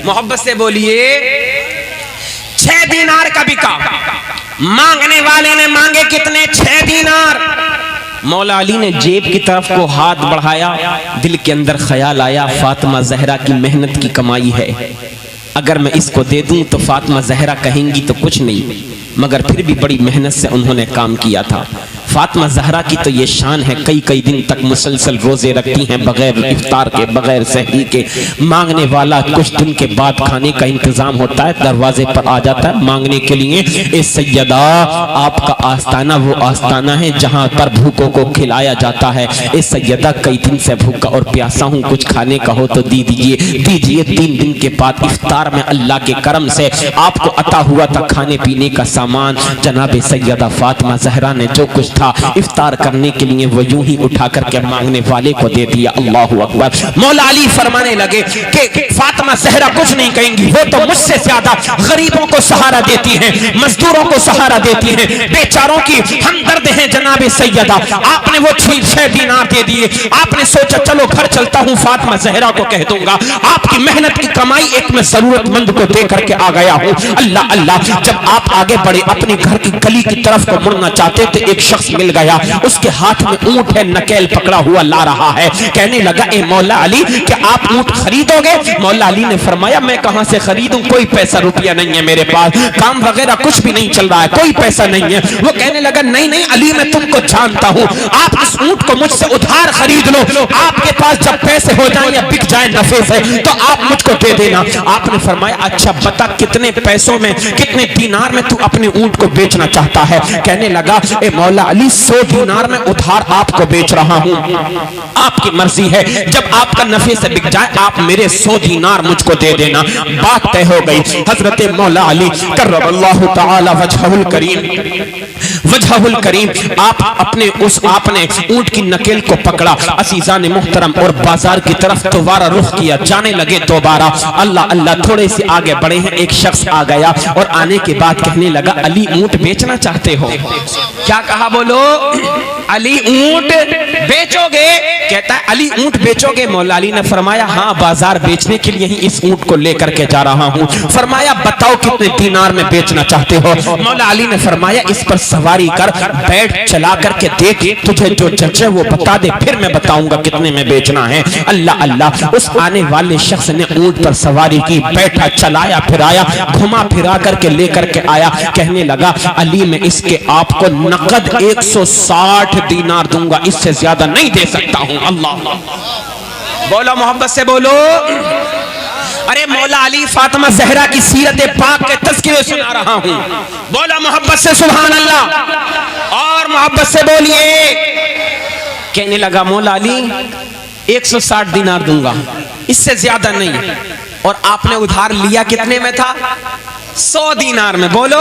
मोहब्बत से बोलिए 6 दीनार का बिका। मांगने वाले ने मांगे कितने? 6 दीनार। मौला अली ने जेब की तरफ को हाथ बढ़ाया, दिल के अंदर ख्याल आया फातिमा ज़हरा की मेहनत की कमाई है, अगर मैं इसको दे दूं तो फातिमा ज़हरा कहेंगी तो कुछ नहीं, मगर फिर भी बड़ी मेहनत से उन्होंने काम किया था। फातिमा ज़हरा की तो ये शान है, कई कई दिन तक मुसलसल रोजे रखती हैं बगैर इफ्तार के, बगैर सहरी के। मांगने वाला कुछ दिन के बाद खाने का इंतजाम होता है, दरवाजे पर आ जाता है मांगने के लिए। ए सैयदा, आपका आस्ताना वो आस्ताना है जहाँ पर भूखों को खिलाया जाता है। ए सैयदा, कई दिन से भूखा और प्यासा हूँ, कुछ खाने का हो तो दीजिए। 3 दिन के बाद इफ्तार में अल्लाह के करम से आपको अता हुआ था खाने पीने का सामान। जनाब सैयदा फातिमा ज़हरा ने जो कुछ था इफ्तार करने के लिए वो यूं ही उठा करके मांगने वाले को दे दिया। अल्लाहु अकबर। मौला अली फरमाने लगे कि फातिमा ज़हरा कुछ नहीं कहेंगी, वो तो मुझसे ज्यादा गरीबों को सहारा देती हैं, मजदूरों को सहारा देती हैं, बेचारों की हमदर्द हैं। जनाब सैयदा, आपने वो 6 दीनार दे दिए, आपने सोचा चलो घर चलता हूँ फातिमा ज़हरा को कह दूंगा आपकी मेहनत की कमाई एक मैं जरूरतमंद को दे करके आ गया हूँ। अल्लाह अल्लाह, जब आप आगे बढ़े अपने घर की गली की तरफ को मुड़ना चाहते थे, एक शख्स मिल गया, उसके हाथ में ऊंट है, नकेल पकड़ा हुआ ला रहा है। कहने लगा ए मौला अली, क्या आप ऊंट खरीदोगे? मौला अली ने फरमाया मैं कहां से खरीदूं, कोई पैसा रुपया नहीं है मेरे पास, काम वगैरह कुछ भी नहीं चल रहा है, कोई पैसा नहीं है। वो कहने लगा नहीं नहीं अली, मैं तुमको जानता हूं, आप इस ऊंट को मुझसे उधार खरीद लो, आपके पास जब पैसे हो जाए या बिक जाए नफे से तो आप मुझको दे देना। आपने फरमाया अच्छा बता कितने पैसों में, कितने दीनार में तू अपने ऊंट को बेचना चाहता है? कहने लगा ए मौला अली 100 दीनार में उधार आपको बेच रहा हूं, आपकी मर्जी है, जब आपका नफे से बिक जाए आप मेरे 100 दीनार मुझको दे देना। बात तय हो गई। हजरत मौला अली कर्रमल्लाहु ताला वजहुल करीम, आप अपने आपने ऊंट की नकेल को पकड़ा, अजीजान मोहतरम, और बाजार की तरफ दोबारा रुख किया, जाने लगे दोबारा। अल्लाह अल्लाह, थोड़े से आगे बढ़े हैं, एक शख्स आ गया और आने के बाद कहने लगा, अली ऊंट बेचना चाहते हो? क्या कहा बोलो? अली ऊंट बेचोगे? कहता है अली ऊंट बेचोगे? मौला अली ने फरमाया हाँ, बाजार बेचने के लिए ही इस ऊंट को लेकर के जा रहा हूँ। फरमाया बताओ कितने दीनार में बेचना चाहते हो? मौला अली ने फरमाया इस पर सवारी कर, बैठ, चला करके देख, तुझे जो जचे वो बता दे, फिर मैं बताऊंगा कितने में बेचना है। अल्लाह अल्लाह, उस आने वाले शख्स ने ऊंट पर सवारी की, बैठा, चलाया, फिराया, घुमा फिरा करके लेकर के आया। कहने लगा अली मैं इसके आपको नकद 160 दीनार दूंगा, इससे ज्यादा नहीं दे सकता हूं। अल्लाह बोलो, मोहब्बत से बोलो। अरे मौला अली फातिमा जहरा की सीरत पाक के तज़किरे सुना रहा हूं। बोला मोहब्बत से सुभान अल्लाह, और मोहब्बत से बोलिए। कहने लगा मौला अली 160 दीनार दूंगा, इससे ज्यादा नहीं। और आपने उधार लिया कितने में था? 100 दीनार में। बोलो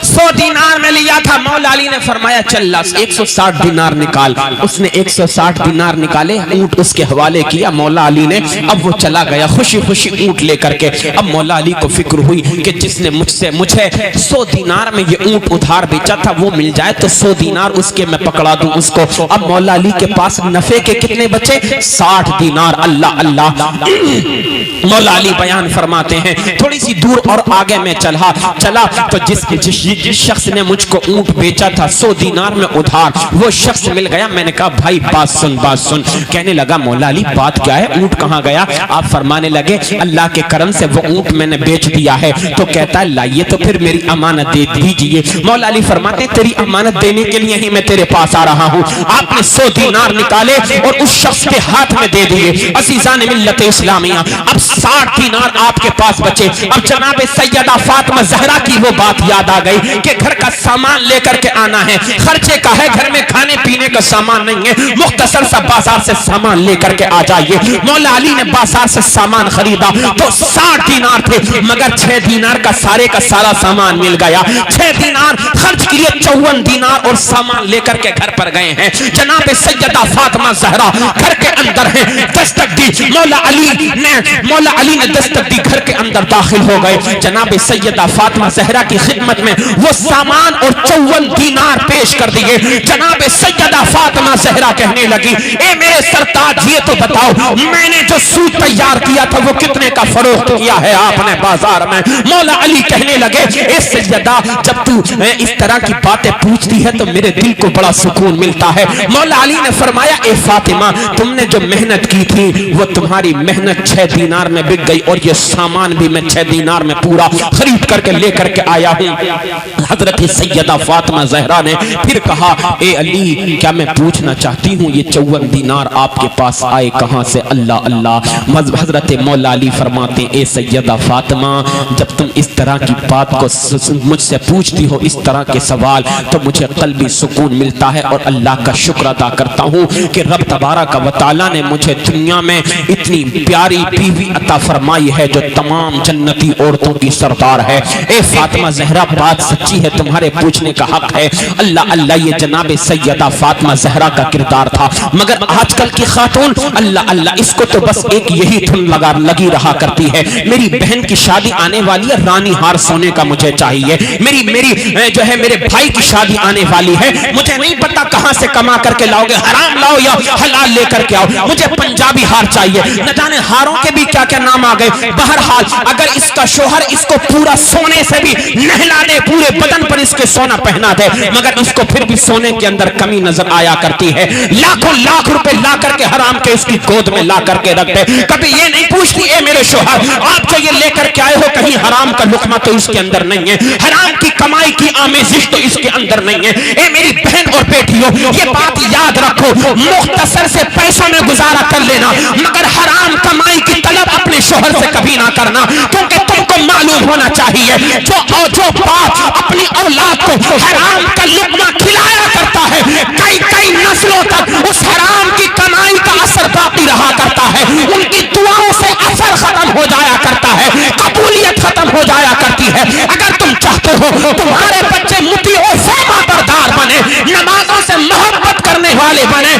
100 दीनार में लिया था। मौला अली ने फरमाया चल 160 दीनार निकाल। उसने 160 दीनार निकाले, ऊंट उसके हवाले किया मौला अली ने। अब वो चला गया खुशी खुशी ऊंट लेकर के। अब मौला अली को फिक्र हुई कि जिसने मुझे 100 दीनार में ये ऊंट उधार बेचा था वो मिल जाए तो 100 दीनार उसके मैं पकड़ा दूं उसको। अब मौला अली के पास नफे के कितने बचे? 60 दीनार। अल्लाह अल्लाह, मौला अली बयान फरमाते हैं थोड़ी सी दूर और आगे में चला तो जिस शख्स ने मुझको ऊंट बेचा था 100 दीनार में उधार, वो शख्स मिल गया। मैंने कहा भाई बात सुन। कहने लगा मौला अली बात क्या है? ऊंट कहाँ गया? आप फरमाने लगे अल्लाह के करम से वो ऊंट मैंने बेच दिया है। तो कहता है लाइए तो फिर मेरी अमानत दे दीजिए। मौला अली फरमाते तेरी अमानत देने के लिए ही मैं तेरे पास आ रहा हूँ। आपने 100 दीनार निकाले और उस शख्स के हाथ में दे दिए। अज़ीज़ान मिल्लत इस्लामिया, अब 60 दीनार आपके पास बचे। अब जनाब सैयदा फातिमा ज़हरा की वो बात याद आ गई कि घर का सामान लेकर के आना है, खर्चे का है, घर में खाने पीने का सामान नहीं है, मुख्तसर सा बाजार से सामान लेकर के आ जाइए। मौला अली ने बाजार से सामान खरीदा तो 60 दीनार थे, मगर 6 दीनार का सारा सामान मिल गया। 6 दीनार खर्च किए, 54 दीनार और सामान लेकर के घर पर गए हैं। जनाब सैयदा फातिमा ज़हरा घर के अंदर है, दस्तक दी। मौला अली ने दस्तक दी, घर के अंदर दाखिल हो गए। जनाब सैयदा फातिमा ज़हरा की खिदमत में वो सामान और 54 दीनार पेश कर दिए। जनाब सैयदा फातिमा ज़हरा कहने लगी ए मेरे सरताज ये तो बताओ मैंने जो सूट तैयार किया था वो कितने का फरोख्त किया है आपने बाजार में? मौला अली कहने लगे ए सैयदा जब तू इस तरह की बातें पूछती है तो मेरे दिल को बड़ा सुकून मिलता है। मौला अली ने फरमाया ए फातिमा तुमने जो मेहनत की थी वो तुम्हारी मेहनत 6 दीनार में बिक गई और ये सामान भी मैं 6 दीनार में पूरा खरीद करके लेकर के आया हूँ। हजरत सैयदा फातिमा ज़हरा ने फिर कहा ए अली क्या मैं पूछना चाहती हूँ ये 54 दीनार आपके पास आए कहाँ से? अल्लाह अल्लाह। हजरत मौला अली फरमाते ए सैयदा फातिमा जब तुम इस तरह की बात को मुझसे पूछती हो, इस तरह के सवाल, तो मुझे कल्बी सुकून मिलता है और अल्लाह का शुक्र अदा करता हूँ कि रब तबारक व तआला ने मुझे दुनिया में इतनी प्यारी बीवी अता फरमाई है जो तमाम जन्नती औरतों की सरदार है। ए फातिमा ज़हरा बात सच्ची है, तुम्हारे पूछने का हक है। अल्लाह अल्लाह, ये जनाब सैयदा फातिमा ज़हरा का किरदार था। मगर आजकल की खातून अल्लाह अल्लाह इसको तो बस एक यही धुन लगी रहा करती है, मेरी बहन की शादी आने वाली है, रानी हार सोने का मुझे चाहिए, मेरी जो है मेरे भाई की शादी आने वाली है, मुझे नहीं पता कहां से कमा करके लाओगे, हराम लाओ या हलाल लेकर के आओ, मुझे पंजाबी हार चाहिए। न जाने हारों के भी क्या क्या नाम आ गए। बहरहाल अगर इसका शोहर इसको पूरा सोने से भी नहला दे, पूरे बदन पर इसके सोना पहना दे, मगर इसको फिर भी सोने के अंदर कमी नजर आया करती है। लाखों लाख रुपए ला करके हराम के इसकी गोद में ला करके रख दे, कभी ये नहीं पूछती ए मेरे शोहर आप जो ये लेकर के आए हो कहीं हराम का लुकमा तो इसके अंदर नहीं है, हराम की कमाई की आमेजिश तो इसके अंदर नहीं है। ए मेरी बहन और बेटियों ये बात याद रखो, मुख्तसर से पैसों में गुजारा कर लेना मगर हराम कमाई की तलब अपने शोहर से कभी ना करना, क्योंकि तुमको मालूम होना चाहिए जो बाप अपनी औलाद को हराम का लुकमा खिलाया करता है कई नस्लों तक उस हराम की कमाई का असर बाकी रहा करता है, उनकी दुआओं से असर खत्म हो जाया करता है, कबूलियत खत्म हो जाया करती है। अगर तुम चाहते हो तुम्हारे बच्चे मुती और फरमाबरदार बने, नमाजों से मोहब्बत करने वाले बने,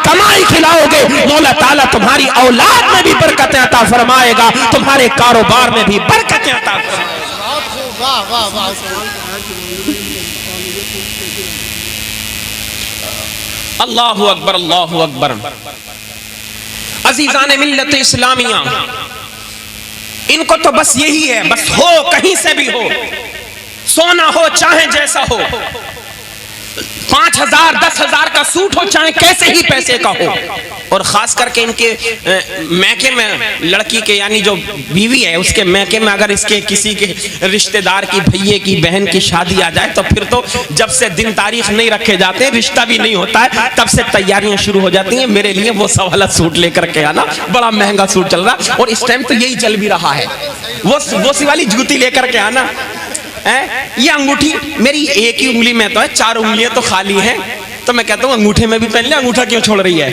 कमाई खिलाओगे, मौला ताला तुम्हारी औलाद में भी बरकत अता फरमाएगा, तुम्हारे कारोबार में भी बरकत अता फरमाएगा। अल्लाहु अकबर, अल्लाहु अकबर। अजीजान मिल्लत इस्लामिया, इनको तो बस यही है, बस हो कहीं से भी हो, सोना हो चाहे जैसा हो, 5,000 10,000 का सूट हो चाहे कैसे ही पैसे का हो, और खास करके इनके मैके में लड़की के यानी जो बीवी है उसके मैके में अगर इसके किसी के रिश्तेदार की, भैये की, बहन की शादी आ जाए तो फिर तो जब से दिन तारीख नहीं रखे जाते, रिश्ता भी नहीं होता है, तब से तैयारियां शुरू हो जाती हैं। मेरे लिए वो सवाला सूट लेकर के आना, बड़ा महंगा सूट चल रहा, और इस टाइम तो यही चल भी रहा है, वो सी वाली जूती लेकर के आना। ये अंगूठी मेरी एक ही उंगली में तो है, 4 उंगलियां तो खाली हैं, तो मैं कहता हूँ अंगूठे में भी पहन ले, अंगूठा क्यों छोड़ रही है?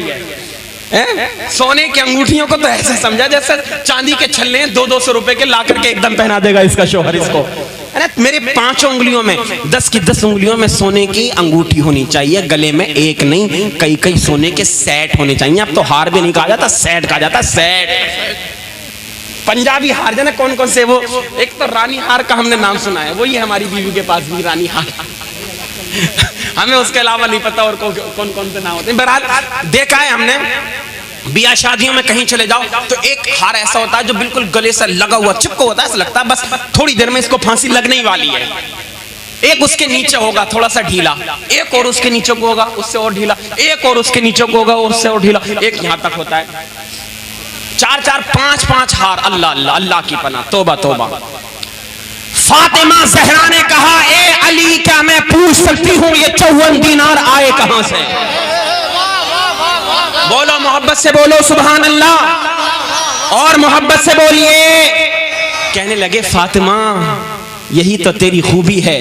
सोने की अंगूठियों को तो ऐसे समझा जैसे चांदी के छल्ले 200-200 रुपए के ला करके एकदम पहना देगा इसका शौहर इसको। अरे मेरे 5 उंगलियों में 10 की 10 उंगलियों में सोने की अंगूठी होनी चाहिए, गले में एक नहीं कई सोने के सेट होने चाहिए। अब तो हार भी नहीं कहा जाता, सेट कहा जाता, सेट। पंजाबी हार जाना कौन कौन से, वो एक तो रानी हार का हमने नाम सुना है, वही है हमारी बीवी के पास भी, रानी हार। हमें उसके अलावा नहीं पता और कौन कौन से नाम होते हैं। बहरहाल देखा है हमने, बिया शादियों में कहीं चले जाओ तो एक हार ऐसा होता है जो बिल्कुल गले से लगा हुआ चिपको होता है, ऐसा लगता है बस थोड़ी देर में इसको फांसी लगने ही वाली है। एक उसके नीचे होगा थोड़ा सा ढीला, एक और उसके नीचे को होगा उससे और ढीला, एक और उसके नीचे को होगा उससे और ढीला, एक यहां तक होता है। 4-4 5-5 हार। अल्लाह अल्लाह अल्लाह की पनाह, तौबा तौबा। फातिमा ज़हरा ने कहा, ए अली क्या मैं पूछ सकती हूँ ये 54 दीनार आए कहां से? बोलो मोहब्बत से बोलो सुभान अल्लाह, और मोहब्बत से बोलिए। कहने लगे फातिमा यही तो तेरी खूबी है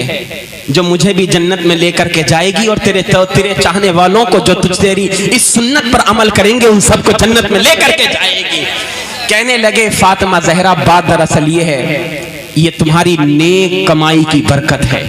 जो मुझे भी जन्नत में लेकर के जाएगी, और तेरे चाहने वालों को जो तेरी इस सुन्नत पर अमल करेंगे उन सबको जन्नत में लेकर के जाएगी। कहने लगे फातिमा ज़हरा बात दरअसल ये है, ये तुम्हारी नेक कमाई की बरकत है।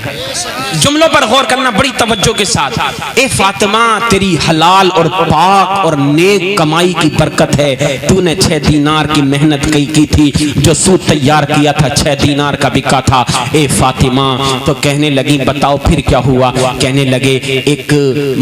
जुमलों पर गौर करना बड़ी तवज्जो के साथ। ए फातिमा तेरी हलाल और पाक और नेक कमाई की बरकत है, तूने 6 दीनार की मेहनत की थी, जो सूट तैयार किया था 6 दीनार का बिका था। ए फातिमा तो कहने लगी बताओ फिर क्या हुआ? कहने लगे एक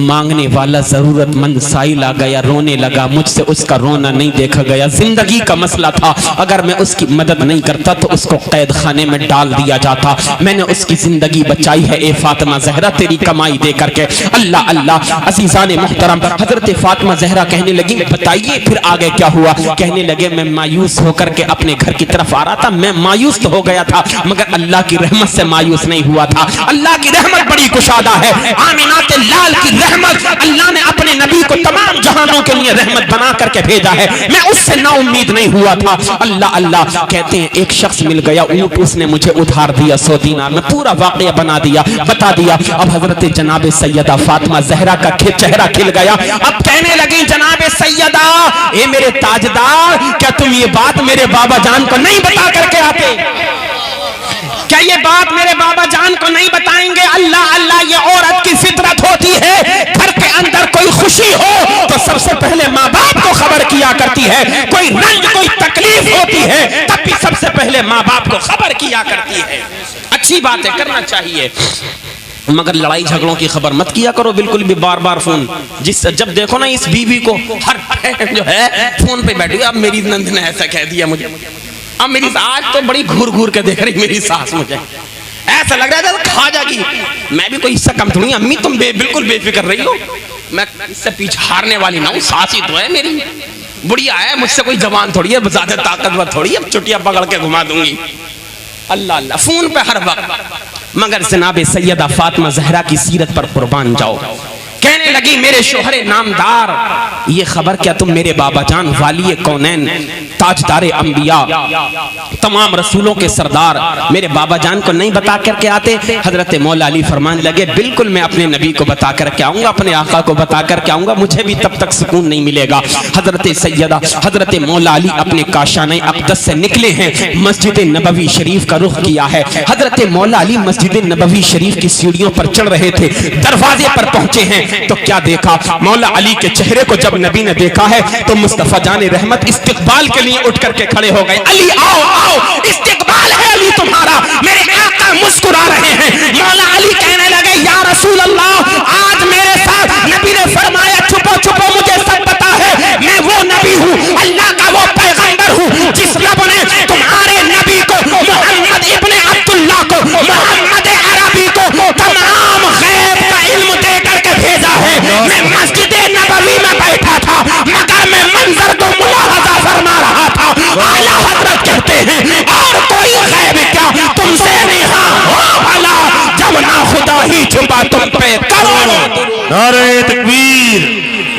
मांगने वाला जरूरतमंद साइल आ गया, रोने लगा, मुझसे उसका रोना नहीं देखा गया, जिंदगी का मसला था, अगर मैं उसकी मदद नहीं करता तो उसको कैद खाने में डाल दिया जाता, मैंने उसकी जिंदगी बचाई है। ए फातिमा ज़हरा तेरी कमाई दे करके। अल्लाह अल्लाह अज़ीज़ान मुहतरम, हजरत फातिमा ज़हरा कहने लगी बताइए फिर आगे क्या हुआ? कहने लगे मैं मायूस होकर के अपने घर की तरफ आ रहा था, मैं मायूस तो हो गया था मगर अल्लाह की रहमत से मायूस नहीं हुआ था। अल्लाह की रहमत बड़ी कुशादा है, आमिना के लाल की रहमत, अल्लाह ने अपने नबी को तमाम जहानों के लिए रहमत बना करके भेजा है, मैं उससे ना उम्मीद नहीं हुआ था। अल्लाह अल्लाह कहते हैं एक शख्स मिल गया, ऊंट उसने मुझे उधार दिया 100 दीनार में, पूरा वाकया बना दिया, बता दिया। अब हजरत जनाब सैयदा फातिमा ज़हरा का चेहरा खिल गया। अब कहने लगी जनाब सैयदा ए मेरे ताजदार, क्या तुम ये बात मेरे बाबा जान को नहीं बता करके आते? क्या ये बात मेरे बाबा जान को नहीं बताएंगे? अल्लाह अल्लाह ये औरत की फितरत होती है, घर के अंदर कोई खुशी हो तो सबसे पहले माँ बाप को खबर किया करती है, कोई रंज कोई तकलीफ होती है तब भी सबसे पहले माँ बाप को खबर किया करती है। अच्छी बात है, करना चाहिए, मगर लड़ाई झगड़ों की खबर मत किया करो बिल्कुल भी बार बार फोन। जब देखो ना इस बीवी को हर टाइम जो है फोन पे बैठी, अब मेरी नंद ने ऐसा कह दिया मुझे, अब मेरी आज तो बड़ी घूर घूर के देख रही मेरी सास, मुझे ऐसा लग रहा था खा जाएगी। मैं भी कोई इससे कम थोड़ी, अम्मी तुम बिल्कुल बेफिक्र रही हो, मैं इससे पीछे हारने वाली ना हूँ, सास ही तो है मेरी, बुढ़िया है, मुझसे कोई जवान थोड़ी है, ज्यादा ताकतवर थोड़ी है, चुटिया पकड़ के घुमा दूंगी। अल्लाह अल्लाह फोन पे हर वक्त। मगर जनाब सैयदा फातिमा ज़हरा की सीरत पर कुर्बान जाओ। कहने लगी मेरे शोहरे नामदार, ये खबर क्या तुम मेरे बाबा जान वाली कौनैन ताजदार अंबिया तमाम रसूलों के सरदार मेरे बाबा जान को नहीं बता करके आते? हजरत मौला अली फरमाने लगे बिल्कुल मैं अपने नबी को बता करके आऊंगा, अपने आका को बता करके आऊंगा, मुझे भी तब तक सुकून नहीं मिलेगा। हजरत मौला अली अपने काशाने अक़दस से निकले हैं, मस्जिद नबवी शरीफ का रुख किया है। हजरत मौला अली मस्जिद नबवी शरीफ की सीढ़ियों पर चढ़ रहे थे, दरवाजे पर पहुंचे हैं तो क्या देखा? मौला अली के चेहरे को जब नबी ने देखा है तो मुस्तफा जान रहमत इस्तिकबाल के लिए उठ करके खड़े हो गए। अली आओ आओ, इस्तिकबाल है अली तुम्हारा। मेरे आका मुस्कुरा रहे हैं। मौला अली कहने लगे या रसूल अल्लाह, आज मेरे साथ नबी ने फरमाया छुपो छुपो, मुझे सब पता है, मैं वो नबी हूँ, अल्लाह का वो पैगंबर हूँ जिस रब ने तुम्हारे नबी को, मोहम्मद इब्ने अब्दुल्लाह को, मोहम्मद अरबी को तमाम गैब का इल्म दे करके भेजा है। मैं मस्जिद नबवी में बैठा था, मक्का में मंजर को मुलाहजा फरमा रहा था। आला हजरत कहते हैं और कोई गैब क्या तुमसे रिहा हो भला, जब ना खुदा ही छुपा तुम पे करो। नारे तकबीर,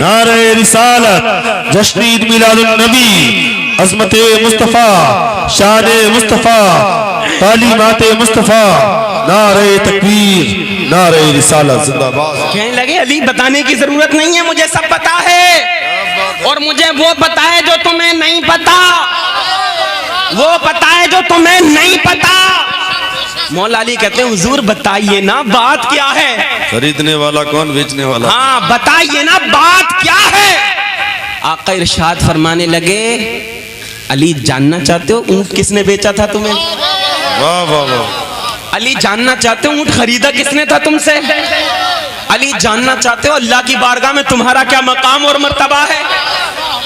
नारे रिसालत, जश्न ईद मिलादुन नबी, अज़मते मुस्तफ़ा, शाने मुस्तफ़ा, तालीमाते मुस्तफ़ा, नारे तकबीर, नारे रिसालत जिंदाबाद। कहने लगे अली बताने की जरूरत नहीं है, मुझे सब पता है, और मुझे वो पता है जो तुम्हें नहीं पता, वो पता है जो तुम्हें नहीं पता। मौला अली कहते हैं हुजूर बताइए ना बात क्या है? खरीदने वाला कौन, बेचने वाला? हाँ बताइए ना बात क्या है? आका इरशाद फरमाने लगे अली जानना चाहते हो ऊंट किसने बेचा था तुम्हें? वाह वाह वाह। अली जानना चाहते हो ऊंट खरीदा किसने था तुमसे? अली जानना चाहते हो अल्लाह की बारगाह में तुम्हारा क्या मकाम और मर्तबा है?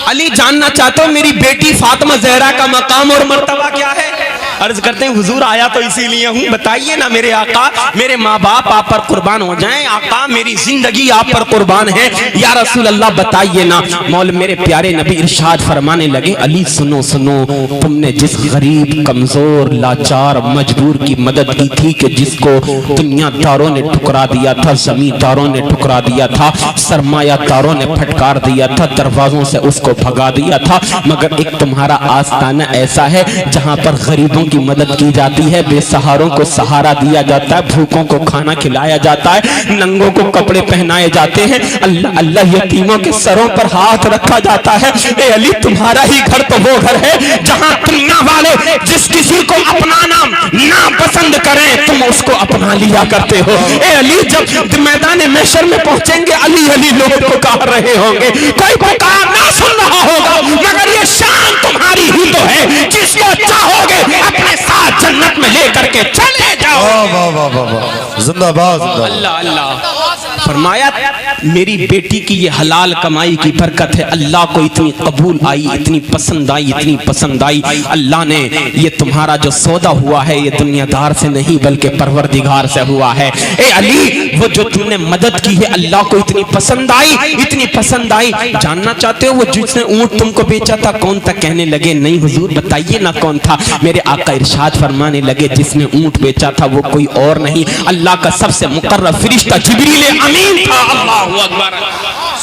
अली जानना चाहते हो मेरी बेटी फातिमा ज़हरा का मकाम और मर्तबा क्या है? अर्ज करते हैं हुजूर आया तो इसीलिए हूँ, बताइए ना मेरे आका, मेरे माँ बाप आप पर कुर्बान हो जाएं, आका मेरी जिंदगी आप पर कुर्बान है, या रसूल अल्लाह बताइए ना। मौल मेरे प्यारे नबी इरशाद फरमाने लगे अली सुनो सुनो, तुमने जिस गरीब कमजोर लाचार मजबूर की मदद की थी कि जिसको दुनियादारों ने ठुकरा दिया था, जमींदारों ने ठुकरा दिया था, सरमायादारों ने फटकार दिया था, दरवाजों से उसको भगा दिया था, मगर एक तुम्हारा आस्ताना ऐसा है जहाँ पर गरीबों की मदद की जाती है, बेसहारों को सहारा दिया जाता है, भूखों को खाना खिलाया जाता है, नंगों को कपड़े पहनाए जाते हैं, अल्लाह अल्लाह यतीमों के सरों पर हाथ रखा जाता है। ए अली तुम्हारा ही घर तो वो घर है जहां दुनिया वाले जिस किसी को अपना नाम पसंद करें तुम उसको अपना लिया करते हो। ए अली जब मैदान महशर में पहुंचेंगे अली अली लोग पुकार रहे होंगे, कोई पुकार ना सुन रहा होगा, मगर ये शान तुम्हारी ही तो है, जिसको चाहोगे अपने साथ जन्नत में लेकर के चले जाओ। वाह वाह वाह वाह, जिंदाबाद। अल्लाह अल्लाह फरमाया मेरी बेटी की ये हलाल कमाई की बरकत है, अल्लाह को इतनी कबूल आई, इतनी पसंद आई, इतनी पसंद आई, अल्लाह ने ये तुम्हारा जो सौदा हुआ है ये दुनियादार से नहीं बल्कि परवरदिगार से हुआ है। ए अली वो जो तुमने मदद की है अल्लाह को इतनी पसंद आई, इतनी पसंद आई। जानना चाहते हो वो जिसने ऊंट तुमको बेचा था कौन था? कहने लगे नहीं हुजूर बताइए ना कौन था। मेरे आका इरशाद फरमाने लगे जिसने ऊंट बेचा था वो कोई और नहीं, अल्लाह का सबसे मुकर्रब फरिश्ता जिब्रील अमीन था। अल्लाहु अकबर,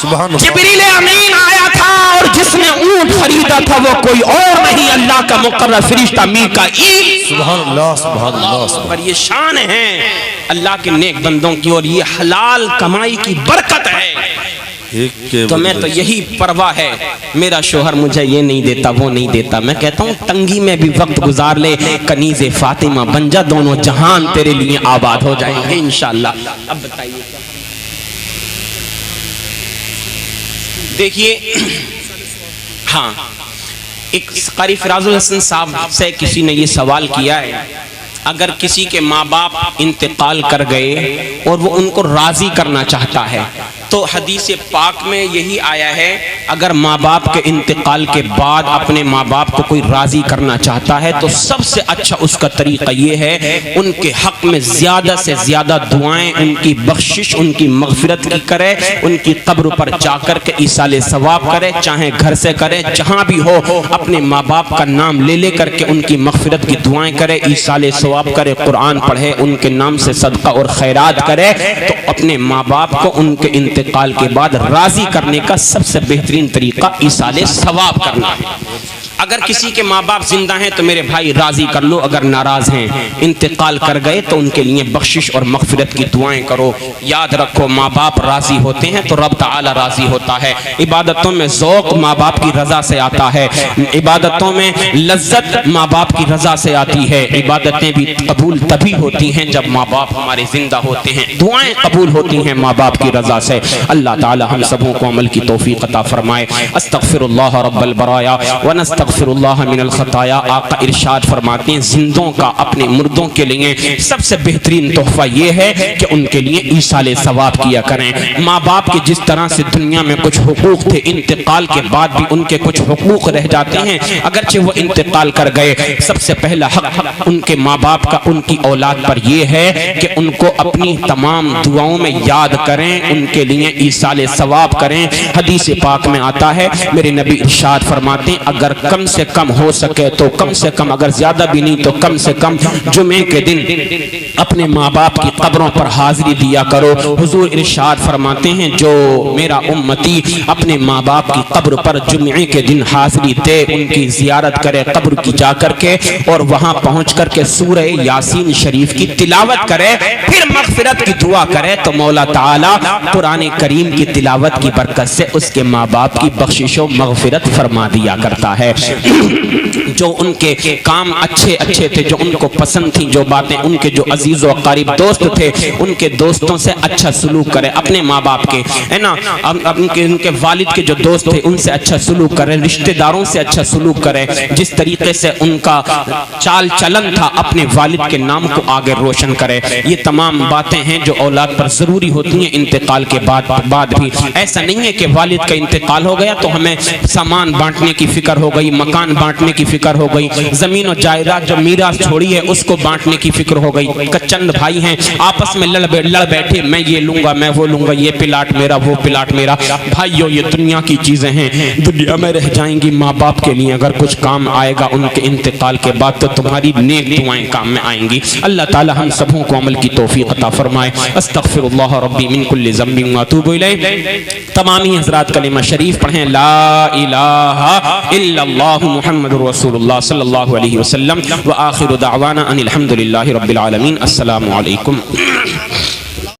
सुभान अल्लाह। जिब्रील अमीन आया था और जिसने ऊंट खरीदा था वो कोई और नहीं, अल्लाह का मुकर्रब फरिश्ता मीकाईल। सुभान अल्लाह, सुभान अल्लाह। पर ये शान है अल्लाह के नेक बंदों की और ये हलाल कमाई की बरकत है। तो मैं तो यही परवाह है, मेरा शोहर मुझे ये नहीं देता वो नहीं देता, मैं कहता हूँ तंगी में भी वक्त गुजार ले, कनीज़े फातिमा बन जा, दोनों जहान तेरे लिए आबाद हो जाएंगे इंशाअल्लाह। अब बताइए, देखिए हाँ, एक कारी फिराजुल हसन साहब से किसी ने ये सवाल किया है, अगर किसी के माँ बाप इंतकाल कर गए और वो उनको राजी करना चाहता है तो हदीस पाक में यही आया है, अगर माँ बाप के इंतकाल के बाद अपने माँ बाप को कोई राजी करना चाहता है तो सबसे अच्छा उसका तरीका ये है उनके हक में ज़्यादा से ज़्यादा दुआएं, उनकी बख्शिश, उनकी मगफिरत की करे, उनकी कब्र पर जाकर के ईसाले सवाब करे, चाहे घर से करे, जहाँ भी हो अपने माँ बाप का नाम ले ले करके उनकी मगफिरत की दुआएं करे, ईसाले सवाब करे, कुरान पढ़े, उनके नाम से सदका और खैरात करे, तो अपने माँ बाप को उनके इंतकाल के बाद राजी करने का सबसे बेहतरीन तरीका ईसाले सवाब करना है। अगर किसी के माँ बाप जिंदा हैं तो मेरे भाई राजी कर लो, अगर नाराज हैं इंतकाल कर गए तो उनके लिए बख्शिश और मगफिरत की दुआएं करो। याद रखो माँ बाप राजी होते हैं तो रब ताला राजी होता है। इबादतों में ज़ौक़ माँ बाप की रजा से आता है, इबादतों में लज्जत माँ बाप की रजा से आती है। इबादतें भी कबूल तभी होती हैं जब माँ बाप हमारे जिंदा होते हैं, दुआएं कबूल होती हैं माँ बाप की रजा से। अल्लाह ताला हम सबों को अमल की तौफीक अता फरमाए। अस्तगफिरुल्लाह रब्बल बराया व नस्तगफिरुल्लाह मिनल खताया। आका इरशाद फरमाते हैं जिंदों का अपने मुर्दों के लिए सबसे बेहतरीन तोहफा ये है कि उनके लिए ईसाले सवाब किया करें। माँ बाप के जिस तरह से दुनिया में कुछ हुकूक थे, इंतकाल के बाद भी उनके कुछ हुकूक रह जाते हैं, अगरचे वो इंतकाल कर गए, सबसे पहला हक उनके माँ बाप का उनकी औलाद पर यह है कि उनको अपनी तमाम दुआओं में याद करें, उनके लिए ईसाले सवाब करें। हदीस पाक में आता है, मेरे नबी इरशाद फरमाते हैं अगर कम से कम हो सके तो कम से कम, अगर ज्यादा भी नहीं तो कम से कम जुमे के दिन अपने माँ बाप की कब्रों पर हाजिरी दिया करो। हुजूर इरशाद फरमाते हैं जो मेरा उम्मती अपने माँ बाप की कब्र पर जुमे के दिन हाजिरी दे, उनकी जियारत करे कब्र की जाकर के, और वहां पहुंच करके सूरह यासीन शरीफ की तिलावत करे, फिर मगफिरत की दुआ करे, तो मौला ताला कुरान करीम की तिलावत की बरकत से उसके माँ बाप की बख्शिशो मगफिरत फरमा दिया करता है। जो उनके काम अच्छे अच्छे थे, जो उनको पसंद थी, जो बातें उनके जो अजीज व करीब दोस्त थे, उनके दोस्तों से अच्छा सलूक करे। अपने माँ बाप के है ना, उनके वालिद के जो दोस्त थे उनसे अच्छा सलूक करे, रिश्तेदारों से अच्छा सलूक करे, जिस तरीके से उनका चाल चलन था अपने वालिद के नाम को आगे रोशन करे। ये तमाम बातें हैं जो औलाद पर जरूरी होती हैं इंतकाल के बाद भी। ऐसा नहीं है कि वालिद का इंतकाल हो गया तो हमें सामान बांटने की फिक्र हो गई, मकान बांटने की फिक्र हो गई, जमीन और जायदाद जो मीरास छोड़ी है उसको बांटने की फिक्र हो गई। चंद भाई हैं आपस में लड़ बैठे, मैं ये लूंगा मैं वो लूंगा, ये प्लाट मेरा वो प्लाट मेरा। भाइयों ये दुनिया की चीजें हैं, दुनिया में रह जाएंगी। माँ बाप के लिए अगर कुछ काम आएगा उनके इंतकाल के बाद तो तुम्हारी नेक दुआएं काम में आएंगी। अल्लाह ताला हम सबों को अमल की तौफीक अता फरमाए। अस्तगफिरुल्लाह रब्बी मिन कुल्लि ज़ंबिन व अतूबु इलैह। तमामी हज़रात कलिमा शरीफ पढ़ें, ला इलाहा इल्लल्लाह मुहम्मदुर रसूलुल्लाह सल्लल्लाहु अलैहि वसल्लम व आखिरु दावाना अनिल हम्दुलिल्लाहि रब्बिल आलमीन। अस्सलामु अलैकुम।